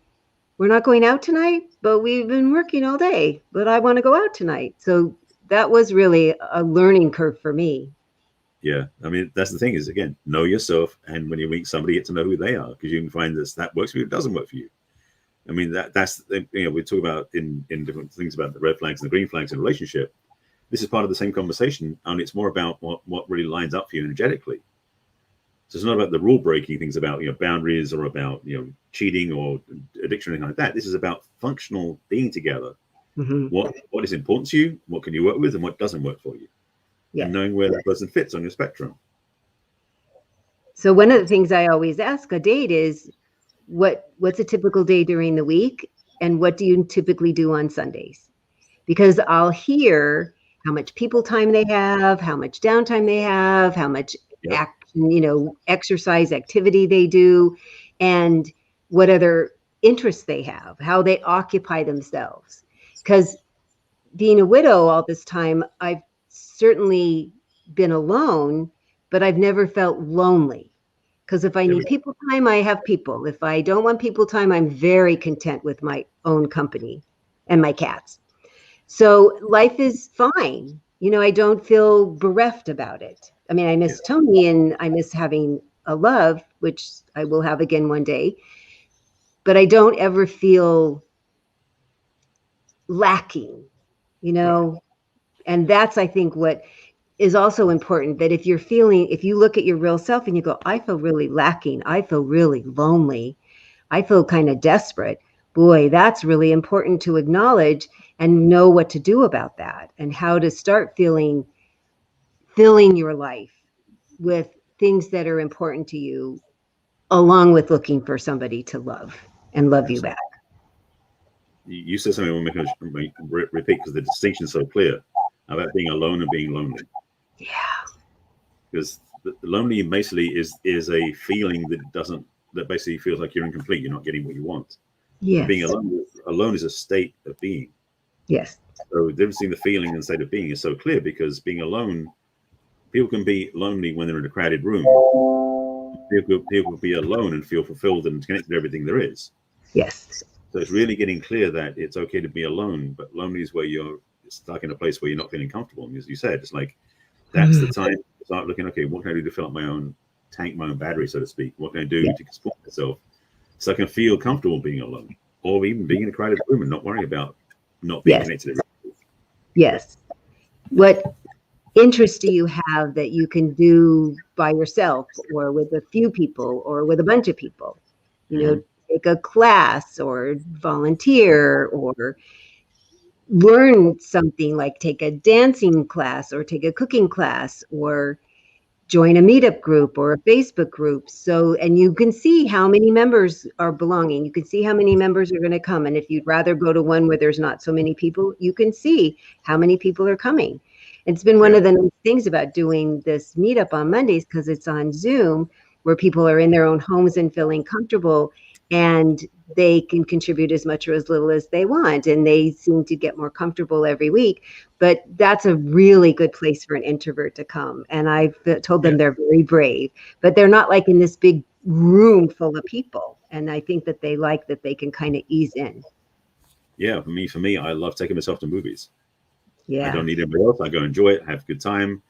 we're not going out tonight, but we've been working all day, but I want to go out tonight. So that was really a learning curve for me. Yeah. I mean, that's the thing is, again, know yourself. And when you meet somebody, get to know who they are, because you can find that works for you, it doesn't work for you. I mean, that's, we talk about in different things about the red flags and the green flags in a relationship. This is part of the same conversation. And it's more about what really lines up for you energetically. So it's not about the rule breaking things about, boundaries or about, cheating or addiction or anything like that. This is about functional being together. Mm-hmm. What is important to you, what can you work with, and what doesn't work for you. Yeah. And knowing where that person fits on your spectrum. So one of the things I always ask a date is, what's a typical day during the week, and what do you typically do on Sundays? Because I'll hear how much people time they have, how much downtime they have, how much exercise activity they do, and what other interests they have, how they occupy themselves. Because being a widow all this time, I've certainly been alone, but I've never felt lonely. Because if I need people time, I have people. If I don't want people time, I'm very content with my own company and my cats. So life is fine. I don't feel bereft about it. I mean, I miss Tony and I miss having a love, which I will have again one day. But I don't ever feel lacking, and that's, I think, what is also important, that if you look at your real self and you go, I feel really lacking, I feel really lonely, I feel kind of desperate, boy, that's really important to acknowledge and know what to do about that and how to start filling your life with things that are important to you, along with looking for somebody to love and love you back. You said something I want to repeat, because the distinction is so clear about being alone and being lonely. Yeah. Because the lonely basically is a feeling that basically feels like you're incomplete, you're not getting what you want. Yes. Being alone is a state of being. Yes. So the difference between the feeling and state of being is so clear, because being alone, people can be lonely when they're in a crowded room. People can be alone and feel fulfilled and connected to everything there is. Yes. So it's really getting clear that it's okay to be alone, but lonely is where you're stuck in a place where you're not feeling comfortable. And as you said, it's like, that's the time to start looking, okay, what can I do to fill up my own tank, my own battery, so to speak? What can I do to support myself so I can feel comfortable being alone, or even being in a crowded room and not worrying about not being connected? Yes. What interests do you have that you can do by yourself or with a few people or with a bunch of people? Take a class or volunteer or learn something, like take a dancing class or take a cooking class or join a meetup group or a Facebook group. So, and you can see how many members are belonging. You can see how many members are going to come. And if you'd rather go to one where there's not so many people, you can see how many people are coming. It's been one of the nice things about doing this meetup on Mondays, because it's on Zoom, where people are in their own homes and feeling comfortable, and they can contribute as much or as little as they want. And they seem to get more comfortable every week. But that's a really good place for an introvert to come. And I've told them they're very brave, but they're not like in this big room full of people. And I think that they like that they can kind of ease in. Yeah, for me, I love taking myself to movies. Yeah. I don't need anybody else. I go enjoy it, have a good time,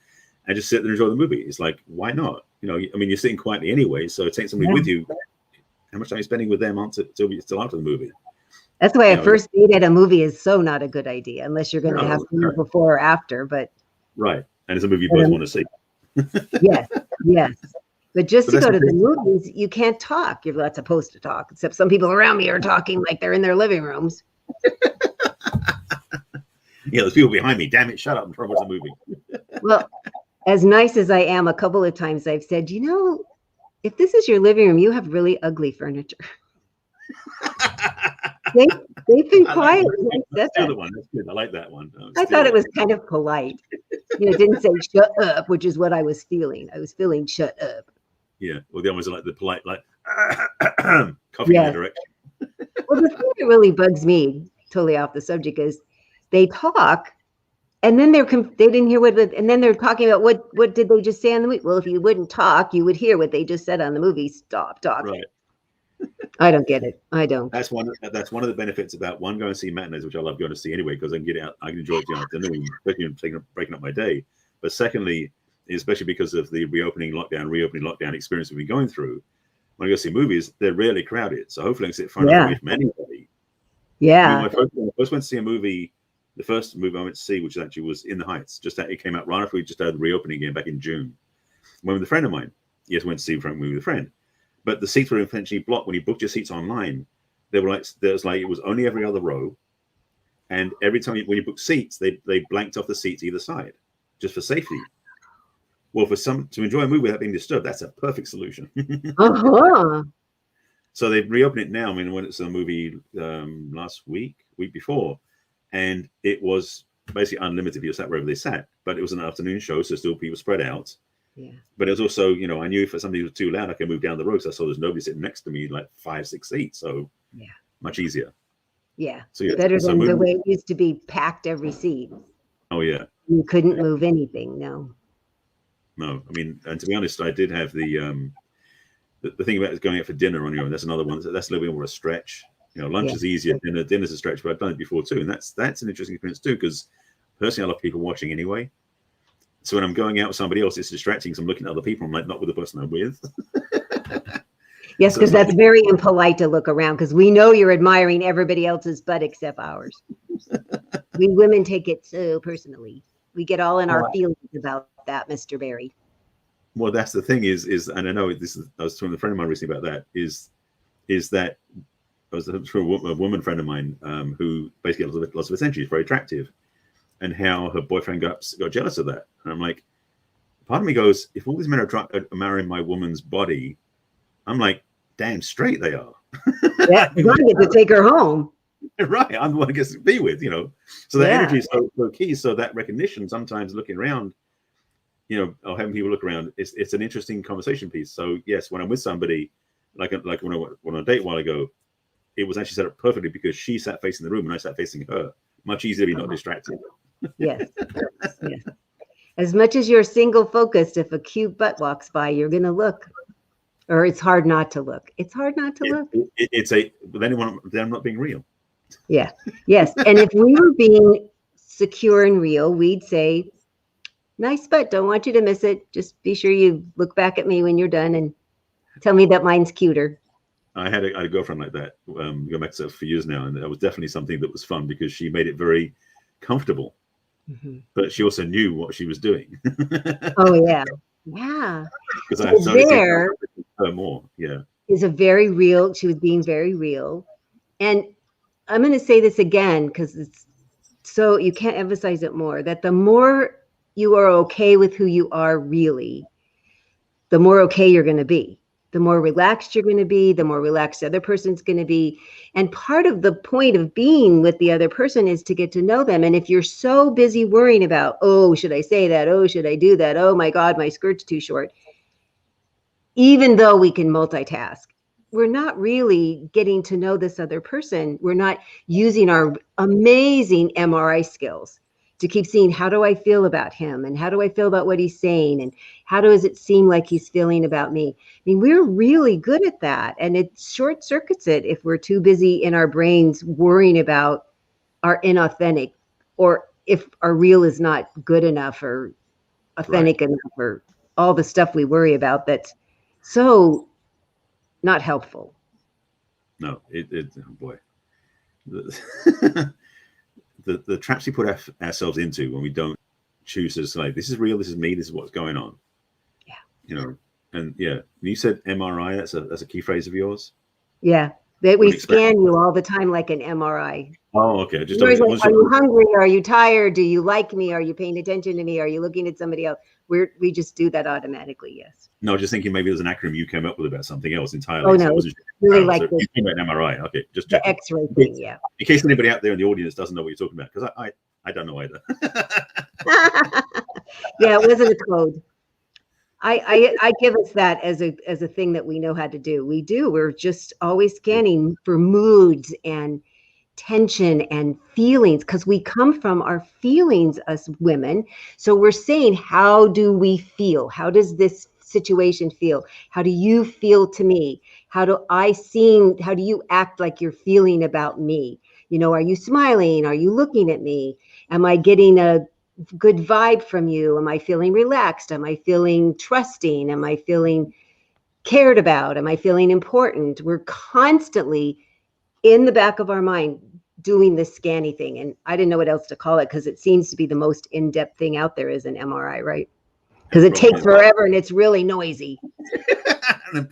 and just sit there and enjoy the movie. It's like, why not? You're sitting quietly anyway, so take somebody with you. How much time are you spending with them still after the movie? That's why a first date at a movie is so not a good idea, unless you're going to have dinner before or after. But right, and it's a movie you both want to see. Yes. But just to go to the movies, you can't talk. You're not supposed to talk, except some people around me are talking like they're in their living rooms. Yeah, there's people behind me. Damn it, shut up and try to watch the movie. Well, as nice as I am, a couple of times I've said, if this is your living room, you have really ugly furniture. They've been quiet. That's the other one. That's good. I like that one. I thought it was kind of polite. It didn't say shut up, which is what I was feeling. I was feeling shut up. Yeah. Well, the other ones are like the polite, like coughing in the direction. Well, the thing that really bugs me, totally off the subject, is they talk and then they didn't hear and then they're talking about what did they just say on the movie? Well, if you wouldn't talk, you would hear what they just said on the movie. Stop talking. Right. I don't get it. I don't. That's one of the benefits about going and see matinees, which I love going to see anyway, because I can get out, I can enjoy it afternoon, especially breaking up my day. But secondly, especially because of the reopening lockdown experience we've been going through, when I go see movies, they're rarely crowded. So hopefully I can sit front of me from anybody. Yeah. I mean, when I first went to see a movie, the first movie I went to see, which actually was In the Heights, it came out right after we just had the reopening again back in June. Went with a friend of mine. Yes, went to see a movie with a friend. But the seats were intentionally blocked. When you booked your seats online, they were it was only every other row. And every time when you booked seats, they blanked off the seats either side, just for safety. Well, to enjoy a movie without being disturbed, that's a perfect solution. So they've reopened it now. I mean, when it's a movie last week before, and it was basically unlimited. You sat wherever they sat, but it was an afternoon show, so still people spread out. Yeah. But it was also, I knew if somebody was too loud, I could move down the road. So I saw there's nobody sitting next to me, like 5-6 seats. So much easier. Yeah. So better than the way it used to be, packed every seat. Oh yeah. You couldn't move anything. No. No, I mean, and to be honest, I did have the thing about going out for dinner on your own. That's another one. That's a little bit more a stretch. Lunch is easier. Dinner's a stretch, but I've done it before too, and that's an interesting experience too. Because personally, I love people watching anyway. So when I'm going out with somebody else, it's distracting. So I'm looking at other people. I'm like, not with the person I'm with. Yes, because that's very impolite to look around, because we know you're admiring everybody else's butt except ours. We women take it so personally. We get all in our feelings about that, Mr. Barry. Well, that's the thing is, and I know I was talking to a friend of mine recently about that, is that I was talking to a woman friend of mine who basically has lots of attention. She's very attractive. And how her boyfriend got jealous of that. And I'm like, part of me goes, if all these men are marrying my woman's body, I'm like, damn straight they are. Yeah, you want to get to take her home. Right, I'm the one I get to be with, So that energy is so key. So that recognition, sometimes looking around, or having people look around, it's an interesting conversation piece. So yes, when I'm with somebody, like when I went on a date a while ago, it was actually set up perfectly because she sat facing the room and I sat facing her. Much easier to be not distracted. Yes. As much as you're single focused, if a cute butt walks by, you're going to look, or it's hard not to look. It's hard not to look. But then I'm not being real. Yeah. Yes. And if we were being secure and real, we'd say, nice butt. Don't want you to miss it. Just be sure you look back at me when you're done and tell me that mine's cuter. I had a girlfriend like that, going back to for years now. And that was definitely something that was fun because she made it very comfortable. Mm-hmm. But she also knew what she was doing. Oh yeah, yeah. Because I started her more. Yeah, is a very real. She was being very real, and I'm going to say this again because it's so you can't emphasize it more. That the more you are okay with who you are, really, the more okay you're going to be. The more relaxed you're going to be, the more relaxed the other person's going to be. And part of the point of being with the other person is to get to know them. And if you're so busy worrying about, oh, should I say that? Oh, should I do that? Oh my God, my skirt's too short. Even though we can multitask, we're not really getting to know this other person. We're not using our amazing MRI skills to keep seeing, how do I feel about him? And how do I feel about what he's saying? And how does it seem like he's feeling about me? I mean, we're really good at that. And it short circuits it if we're too busy in our brains worrying about our inauthentic, or if our real is not good enough or authentic enough, or all the stuff we worry about that's so not helpful. No, oh boy. The traps we put ourselves into when we don't choose to say, this is real, this is me, this is what's going on. Yeah. And yeah, you said MRI, that's a key phrase of yours? Yeah. That we scan you all the time like an MRI. Oh, okay. Just are you hungry? Are you tired? Do you like me? Are you paying attention to me? Are you looking at somebody else? We just do that automatically, yes. No, just thinking maybe there's an acronym you came up with about something else entirely. Oh, no. So really like so you came about an MRI. Okay, just the X-ray thing, yeah. In case anybody out there in the audience doesn't know what you're talking about, because I don't know either. Yeah, it wasn't a code. I give us that as a thing that we know how to do. We're just always scanning for moods and tension and feelings, because we come from our feelings, us women. So we're saying, how do we feel? How does this situation feel? How do you feel to me? How do you act like you're feeling about me? You know, are you smiling? Are you looking at me? Am I getting a good vibe from you? Am I feeling relaxed? Am I feeling trusting? Am I feeling cared about? Am I feeling important? We're constantly in the back of our mind doing this scanny thing. And I didn't know what else to call it, because it seems to be the most in-depth thing out there is an MRI, right? Because it takes forever and it's really noisy. And then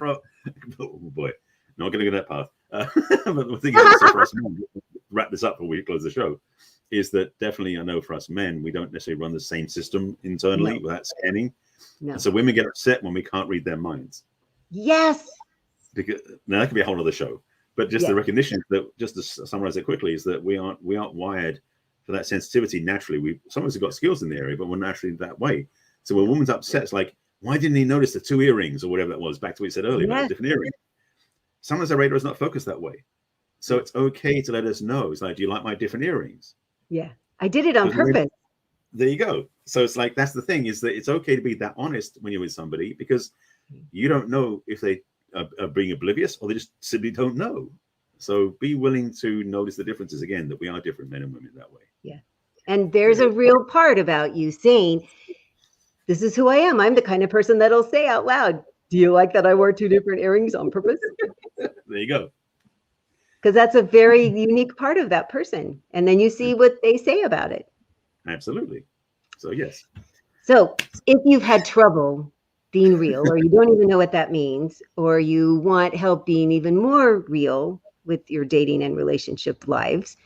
oh boy, not going to go that path. But the thing is, for us men, wrap this up before we close the show, is that definitely I know for us men, we don't necessarily run the same system internally without scanning. No. And so women get upset when we can't read their minds. Yes. Because now that could be a whole other show. But just the recognition that, just to summarize it quickly, is that we aren't wired for that sensitivity naturally. Some of us have got skills in the area, but we're naturally that way. So when a woman's upset, it's like, why didn't he notice the 2 earrings or whatever that was? Back to what you said earlier about the different earrings. Sometimes our radar is not focused that way. So it's okay to let us know. It's like, do you like my different earrings? Yeah, I did it on purpose. There you go. So it's like, that's the thing, is that it's okay to be that honest when you're with somebody, because you don't know if they are being oblivious or they just simply don't know. So be willing to notice the differences, again, that we are different men and women that way. Yeah. And there's a real part about you saying, this is who I am. I'm the kind of person that'll say out loud, do you like that I wore 2 different earrings on purpose? There you go. Because that's a very unique part of that person. And then you see what they say about it. Absolutely. So, yes. So if you've had trouble being real, or you don't even know what that means, or you want help being even more real with your dating and relationship lives,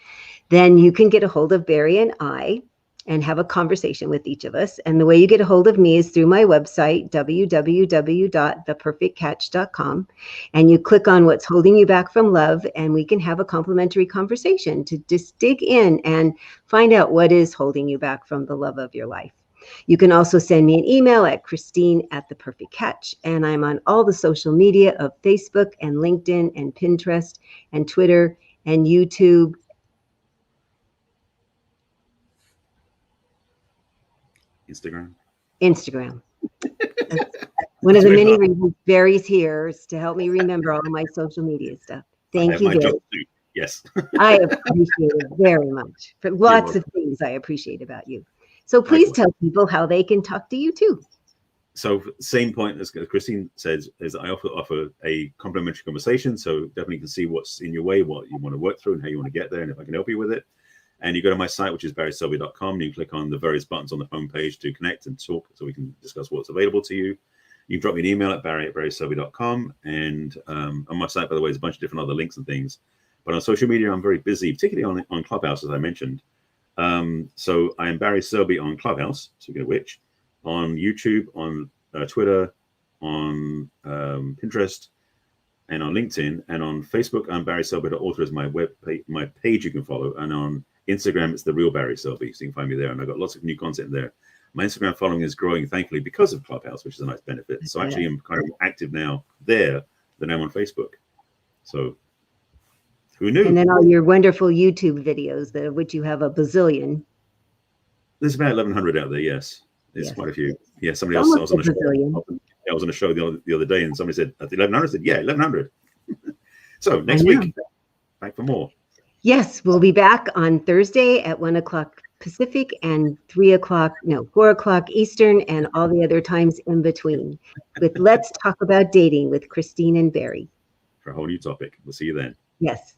then you can get a hold of Barry and I and have a conversation with each of us. And the way you get a hold of me is through my website, www.theperfectcatch.com. And you click on what's holding you back from love, and we can have a complimentary conversation to just dig in and find out what is holding you back from the love of your life. You can also send me an email at Christine@theperfectcatch. And I'm on all the social media of Facebook and LinkedIn and Pinterest and Twitter and YouTube. Instagram. One of the many reasons Barry's here is to help me remember all my social media stuff. Thank you, Barry. Yes. I appreciate it very much. For lots of things I appreciate about you. So please tell people how they can talk to you too. So same point as Christine says, is I offer a complimentary conversation. So definitely can see what's in your way, what you want to work through and how you want to get there, and if I can help you with it. And you go to my site, which is barryselby.com, and you click on the various buttons on the homepage to connect and talk, so we can discuss what's available to you. You can drop me an email at barry@barryselby.com. And on my site, by the way, there's a bunch of different other links and things. But on social media, I'm very busy, particularly on Clubhouse, as I mentioned. So I am Barry Selby on Clubhouse, speaking of which, on YouTube, on Twitter, on Pinterest, and on LinkedIn, and on Facebook. I'm Barry Selby. Author is my page you can follow, and on Instagram, it's The Real Barry Selby, so you can find me there. And I've got lots of new content there. My Instagram following is growing, thankfully, because of Clubhouse, which is a nice benefit. So actually, I'm kind of active now there than I'm on Facebook. So who knew? And then all your wonderful YouTube videos, of which you have a bazillion. There's about 1,100 out there, yes. There's quite a few. Yeah, somebody else was on a show. I was on a show the other day, and somebody said, 1,100? I said, yeah, 1,100. So next week, back for more. Yes, we'll be back on Thursday at 1 o'clock Pacific and 4 o'clock Eastern, and all the other times in between, with Let's Talk About Dating with Christine and Barry. For a whole new topic. We'll see you then. Yes.